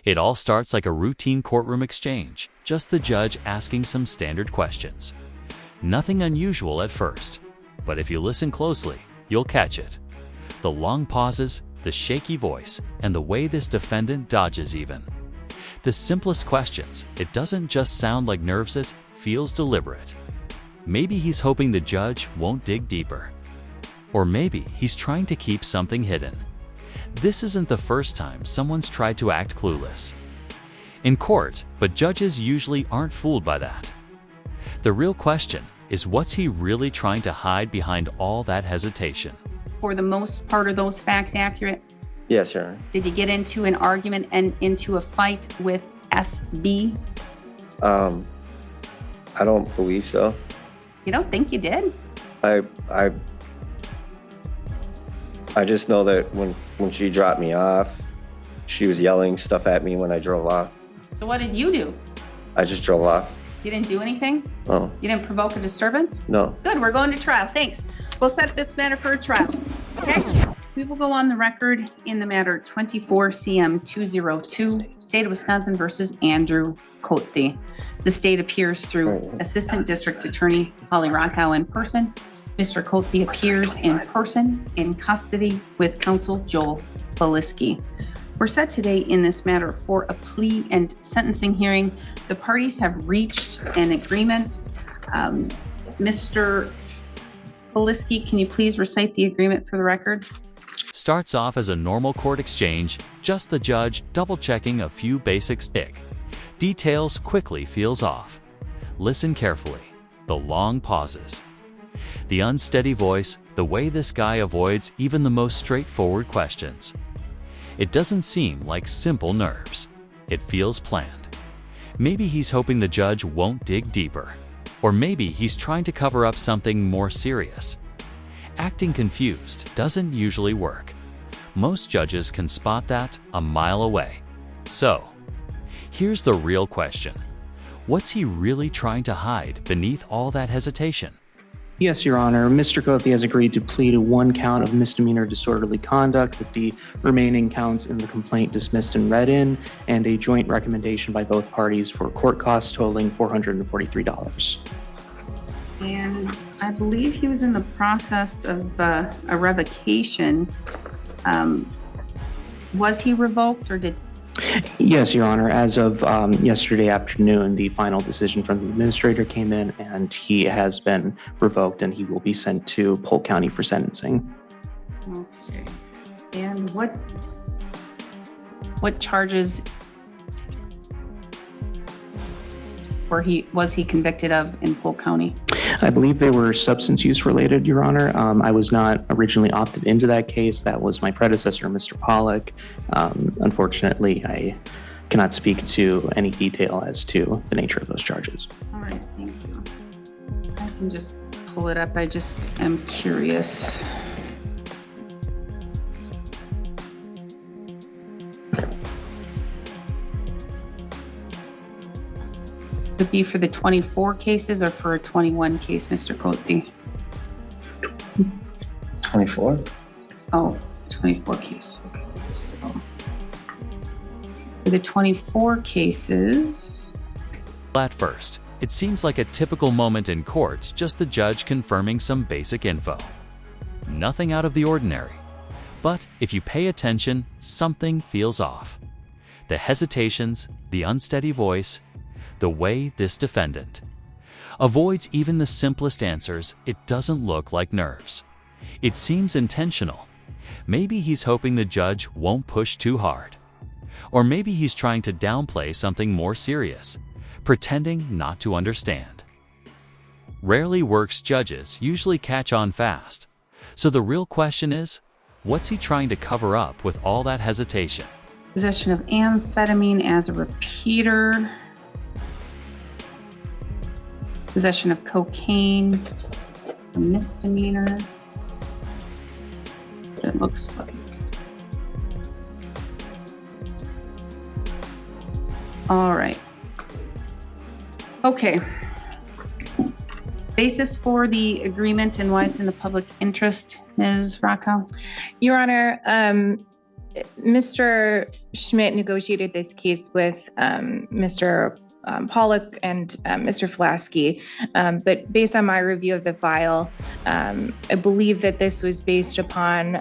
It all starts like a routine courtroom exchange, just the judge asking some standard questions. Nothing unusual at first, but if you listen closely, you'll catch it. The long pauses, the shaky voice, and the way this defendant dodges even. The simplest questions, it doesn't just sound like nerves, it feels deliberate. Maybe he's hoping the judge won't dig deeper. Or maybe he's trying to keep something hidden. This isn't the first time someone's tried to act clueless in court, but judges usually aren't fooled by that. The real question is, what's he really trying to hide behind all that hesitation? For the most part, are those facts accurate? Yes, Your Honor. Did you get into an argument and into a fight with SB? I don't believe so. You don't think you did? I just know that when she dropped me off, she was yelling stuff at me when I drove off. So what did you do? I just drove off. You didn't do anything? No. You didn't provoke a disturbance? No. Good, we're going to trial. Thanks. We'll set this matter for a trial. Okay? We will go on the record in the matter 24 CM 202, State of Wisconsin versus Andrew Cote. The state appears through Assistant District Attorney Holly Rockow in person. Mr. Cote appears in person in custody with counsel Joel Beliski. We're set today in this matter for a plea and sentencing hearing. The parties have reached an agreement. Mr. Beliski, can you please recite the agreement for the record? Starts off as a normal court exchange, just the judge double-checking a few basics. Details quickly feels off. Listen carefully. The long pauses. The unsteady voice, the way this guy avoids even the most straightforward questions. It doesn't seem like simple nerves. It feels planned. Maybe he's hoping the judge won't dig deeper. Or maybe he's trying to cover up something more serious. Acting confused doesn't usually work. Most judges can spot that a mile away. So, here's the real question. What's he really trying to hide beneath all that hesitation? Yes, Your Honor. Mr. Cote has agreed to plead to one count of misdemeanor disorderly conduct, with the remaining counts in the complaint dismissed and read in, and a joint recommendation by both parties for court costs totaling $443. And I believe he was in the process of a revocation. Was he revoked or did? Yes, Your Honor. As of yesterday afternoon, the final decision from the administrator came in, and he has been revoked, and he will be sent to Polk County for sentencing. Okay. And what charges was he convicted of in Polk County? I believe they were substance use related, Your Honor. I was not originally opted into that case. That was my predecessor, Mr. Pollack. Unfortunately, I cannot speak to any detail as to the nature of those charges. All right, thank you. I can just pull it up. I just am curious. Would it be for the 24 cases or for a 21 case, Mr. Cote? 24? Oh, 24 case. Okay, so for the 24 cases. At first, it seems like a typical moment in court, just the judge confirming some basic info. Nothing out of the ordinary. But if you pay attention, something feels off. The hesitations, the unsteady voice, the way this defendant avoids even the simplest answers, it doesn't look like nerves. It seems intentional. Maybe he's hoping the judge won't push too hard. Or maybe he's trying to downplay something more serious, pretending not to understand. Rarely works. Judges usually catch on fast. So the real question is, what's he trying to cover up with all that hesitation? Possession of amphetamine as a repeater. Possession of cocaine, a misdemeanor. What it looks like. All right. Okay. Basis for the agreement and why it's in the public interest, Ms. Rockow? Your Honor, Mr. Schmidt negotiated this case with Mr. Pollock and Mr. Flasky, but based on my review of the file, I believe that this was based upon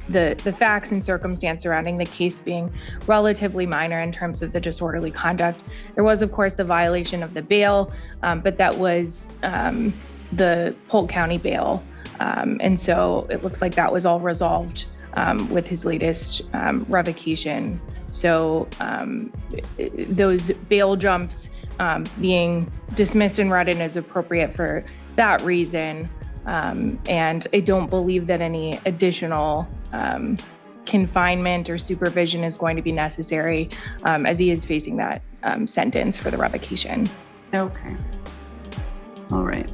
the facts and circumstance surrounding the case being relatively minor in terms of the disorderly conduct. There was, of course, the violation of the bail, but that was the Polk County bail. And so it looks like that was all resolved with his latest revocation. So those bail jumps being dismissed and read in is appropriate for that reason. And I don't believe that any additional confinement or supervision is going to be necessary as he is facing that sentence for the revocation. Okay. All right.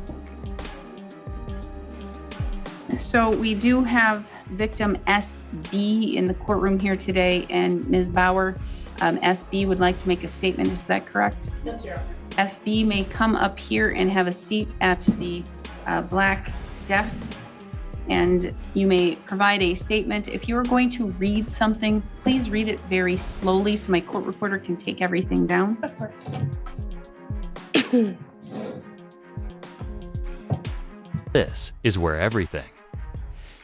So we do have victim SB in the courtroom here today, and Ms. Bauer, SB would like to make a statement. Is that correct? Yes, Your Honor. SB may come up here and have a seat at the black desk, and you may provide a statement. If you are going to read something, please read it very slowly so my court reporter can take everything down. Of course. This is where everything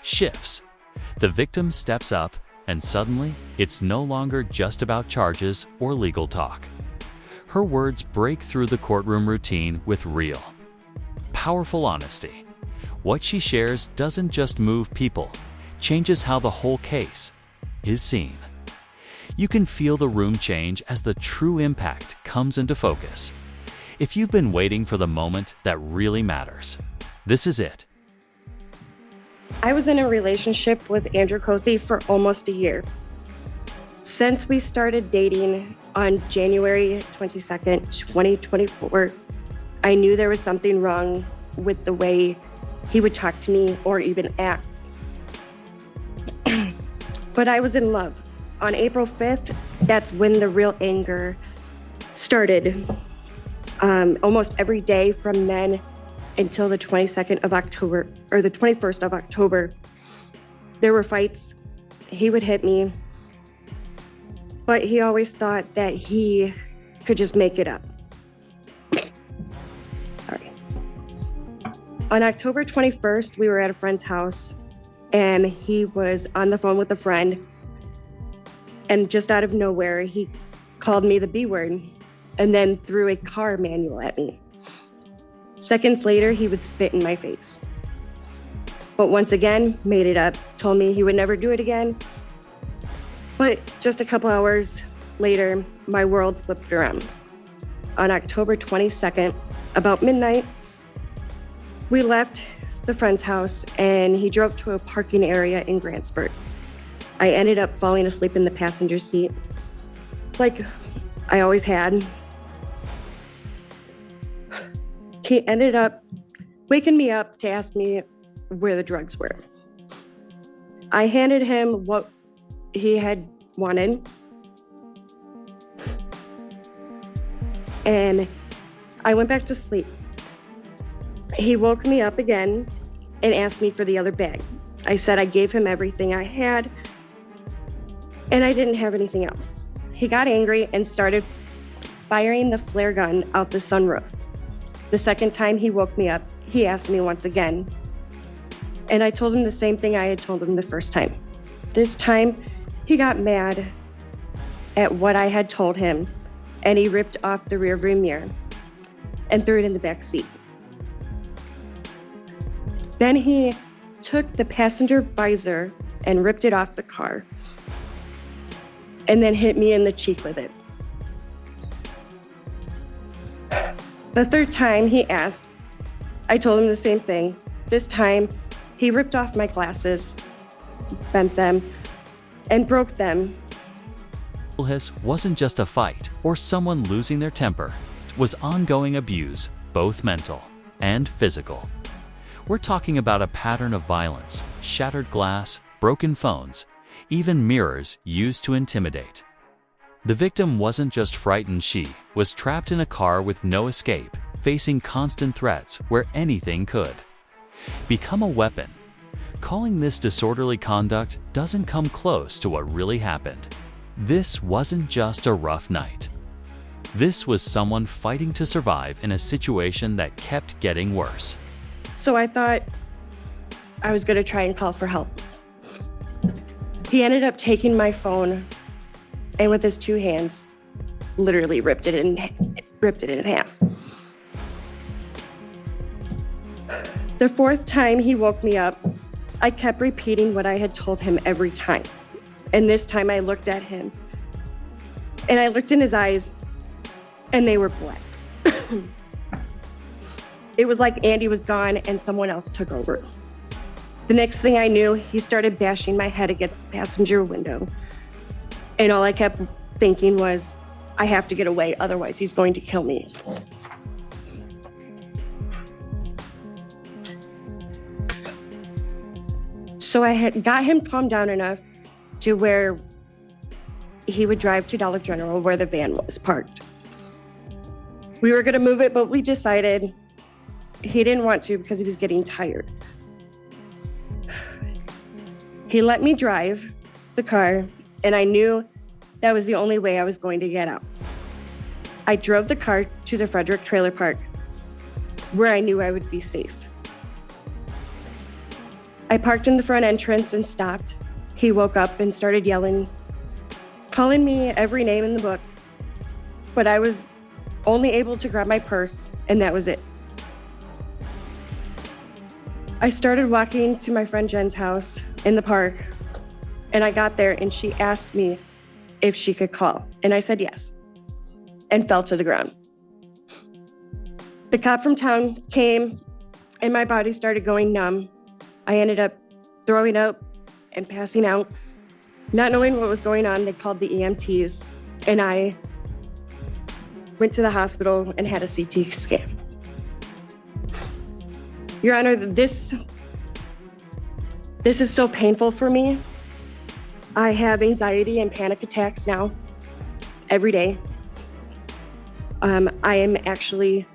shifts. The victim steps up, and suddenly, it's no longer just about charges or legal talk. Her words break through the courtroom routine with real, powerful honesty. What she shares doesn't just move people, changes how the whole case is seen. You can feel the room change as the true impact comes into focus. If you've been waiting for the moment that really matters, this is it. I was in a relationship with Andrew Cothe for almost a year. Since we started dating on January 22nd, 2024, I knew there was something wrong with the way he would talk to me or even act. But I was in love. On April 5th, that's when the real anger started. Almost every day from then until the 22nd of October, or the 21st of October, there were fights. He would hit me, but he always thought that he could just make it up. Sorry. On October 21st, we were at a friend's house, and he was on the phone with a friend, and just out of nowhere, he called me the B word, and then threw a car manual at me. Seconds later, he would spit in my face. But once again, made it up, told me he would never do it again. But just a couple hours later, my world flipped around. On October 22nd, about midnight, we left the friend's house and he drove to a parking area in Grantsburg. I ended up falling asleep in the passenger seat, like I always had. He ended up waking me up to ask me where the drugs were. I handed him what he had wanted, and I went back to sleep. He woke me up again and asked me for the other bag. I said I gave him everything I had, and I didn't have anything else. He got angry and started firing the flare gun out the sunroof. The second time he woke me up, he asked me once again, and I told him the same thing I had told him the first time. This time, he got mad at what I had told him, and he ripped off the rearview mirror and threw it in the back seat. Then he took the passenger visor and ripped it off the car, and then hit me in the cheek with it. The third time he asked, I told him the same thing. This time, he ripped off my glasses, bent them, and broke them. This wasn't just a fight or someone losing their temper. It was ongoing abuse, both mental and physical. We're talking about a pattern of violence, shattered glass, broken phones, even mirrors used to intimidate. The victim wasn't just frightened, she was trapped in a car with no escape, facing constant threats where anything could become a weapon. Calling this disorderly conduct doesn't come close to what really happened. This wasn't just a rough night. This was someone fighting to survive in a situation that kept getting worse. So I thought I was going to try and call for help. He ended up taking my phone and with his two hands, literally ripped it in half. The fourth time he woke me up, I kept repeating what I had told him every time. And this time I looked at him and I looked in his eyes and they were black. It was like Andy was gone and someone else took over. The next thing I knew, he started bashing my head against the passenger window. And all I kept thinking was, I have to get away, otherwise he's going to kill me. So I had got him calmed down enough to where he would drive to Dollar General where the van was parked. We were gonna move it, but we decided he didn't want to because he was getting tired. He let me drive the car, and I knew that was the only way I was going to get out. I drove the car to the Frederick Trailer Park, where I knew I would be safe. I parked in the front entrance and stopped. He woke up and started yelling, calling me every name in the book, but I was only able to grab my purse, and that was it. I started walking to my friend Jen's house in the park, and I got there and she asked me if she could call, and I said yes, and fell to the ground. The cop from town came and my body started going numb. I ended up throwing up and passing out. Not knowing what was going on, they called the EMTs, and I went to the hospital and had a CT scan. Your Honor, this is still painful for me. I have anxiety and panic attacks now every day. I am actually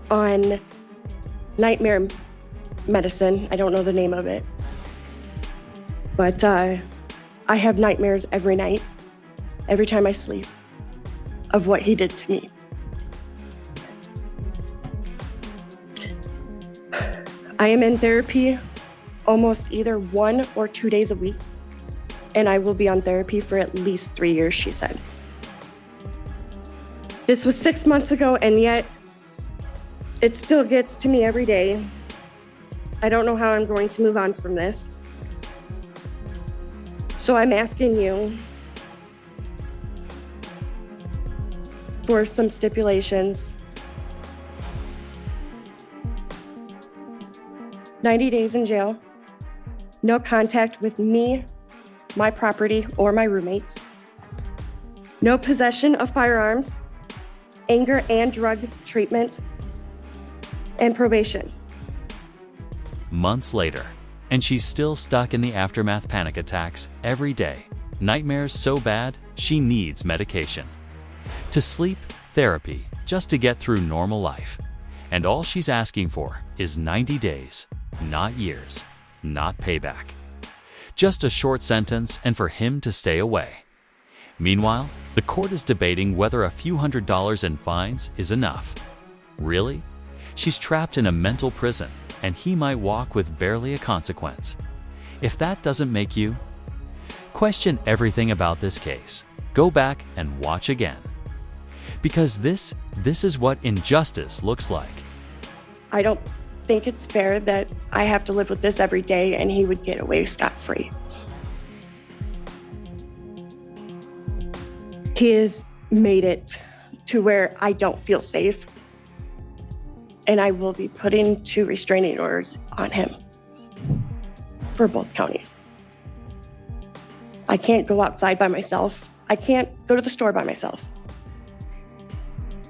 on nightmare medicine. I don't know the name of it, but I have nightmares every night, every time I sleep, of what he did to me. I am in therapy almost either 1 or 2 days a week, and I will be on therapy for at least 3 years, she said. This was 6 months ago, and yet it still gets to me every day. I don't know how I'm going to move on from this. So I'm asking you for some stipulations. 90 days in jail, no contact with me, my property, or my roommates, no possession of firearms, anger and drug treatment, and probation. Months later, and she's still stuck in the aftermath panic attacks every day. Nightmares so bad, she needs medication. To sleep, therapy, just to get through normal life. And all she's asking for is 90 days, not years, not payback. Just a short sentence and for him to stay away. Meanwhile, the court is debating whether a few $100s in fines is enough. Really? She's trapped in a mental prison, and he might walk with barely a consequence. If that doesn't make you question everything about this case, go back and watch again. Because this is what injustice looks like. I don't think it's fair that I have to live with this every day and he would get away scot-free. He has made it to where I don't feel safe, and I will be putting 2 restraining orders on him for both counties. I can't go outside by myself. I can't go to the store by myself.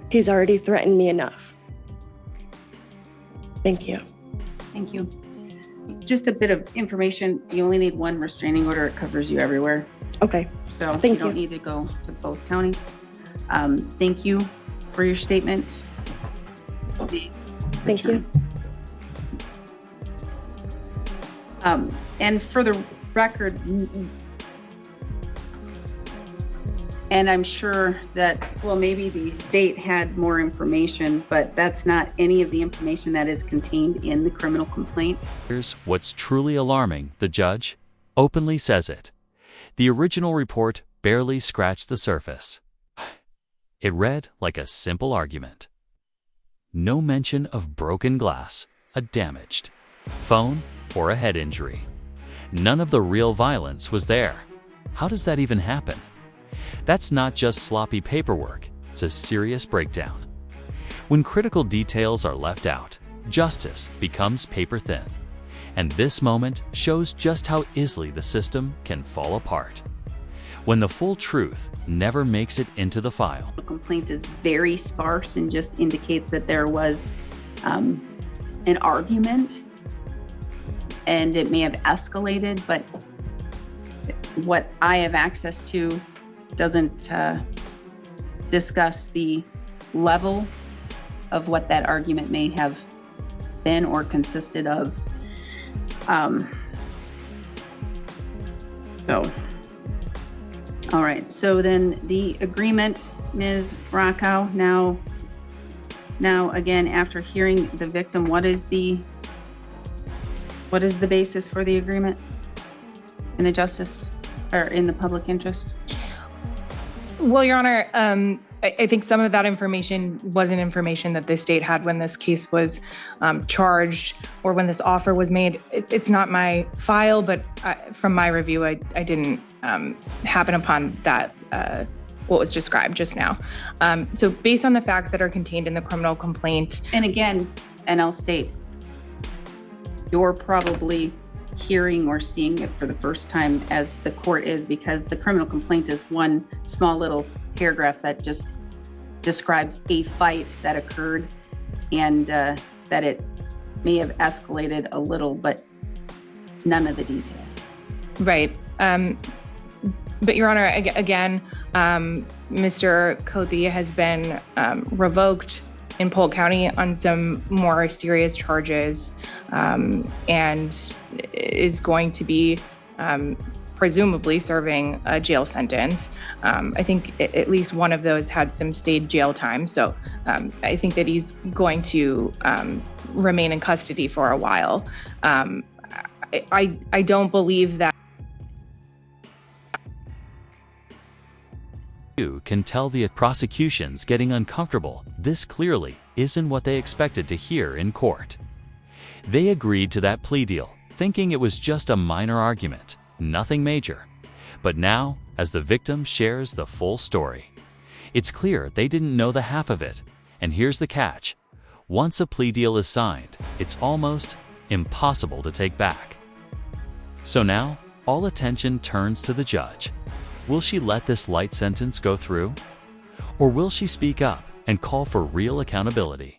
He's already threatened me enough. Thank you. Thank you. Just a bit of information. You only need 1 restraining order. It covers you everywhere. Okay. So Thank you don't you. need to go to both counties. Thank you for your statement. Thank you. And for the record, And I'm sure that, well, maybe the state had more information, but that's not any of the information that is contained in the criminal complaint. Here's what's truly alarming. The judge openly says it. The original report barely scratched the surface. It read like a simple argument. No mention of broken glass, a damaged phone, or a head injury. None of the real violence was there. How does that even happen? That's not just sloppy paperwork, it's a serious breakdown. When critical details are left out, justice becomes paper thin. And this moment shows just how easily the system can fall apart. When the full truth never makes it into the file. The complaint is very sparse and just indicates that there was an argument and it may have escalated, but what I have access to doesn't discuss the level of what that argument may have been or consisted of. All right, so then the agreement, Ms. Rockow, now again, after hearing the victim, what is the basis for the agreement in the justice or in the public interest? Well, Your Honor, I think some of that information wasn't information that the state had when this case was charged or when this offer was made. It's not my file, but from my review, I didn't happen upon that, what was described just now. So based on the facts that are contained in the criminal complaint. And again, and I'll state, you're probably hearing or seeing it for the first time as the court is, because the criminal complaint is one small little paragraph that just describes a fight that occurred and that it may have escalated a little, but none of the detail. Right. But Your Honor, again, Mr. Cothey has been revoked in Polk County on some more serious charges and is going to be presumably serving a jail sentence. I think at least one of those had some stayed jail time. So I think that he's going to remain in custody for a while. I don't believe that. You can tell the prosecution's getting uncomfortable. This clearly isn't what they expected to hear in court. They agreed to that plea deal, thinking it was just a minor argument, nothing major. But now, as the victim shares the full story, it's clear they didn't know the half of it. And here's the catch. Once a plea deal is signed, it's almost impossible to take back. So now, all attention turns to the judge. Will she let this light sentence go through? Or will she speak up and call for real accountability?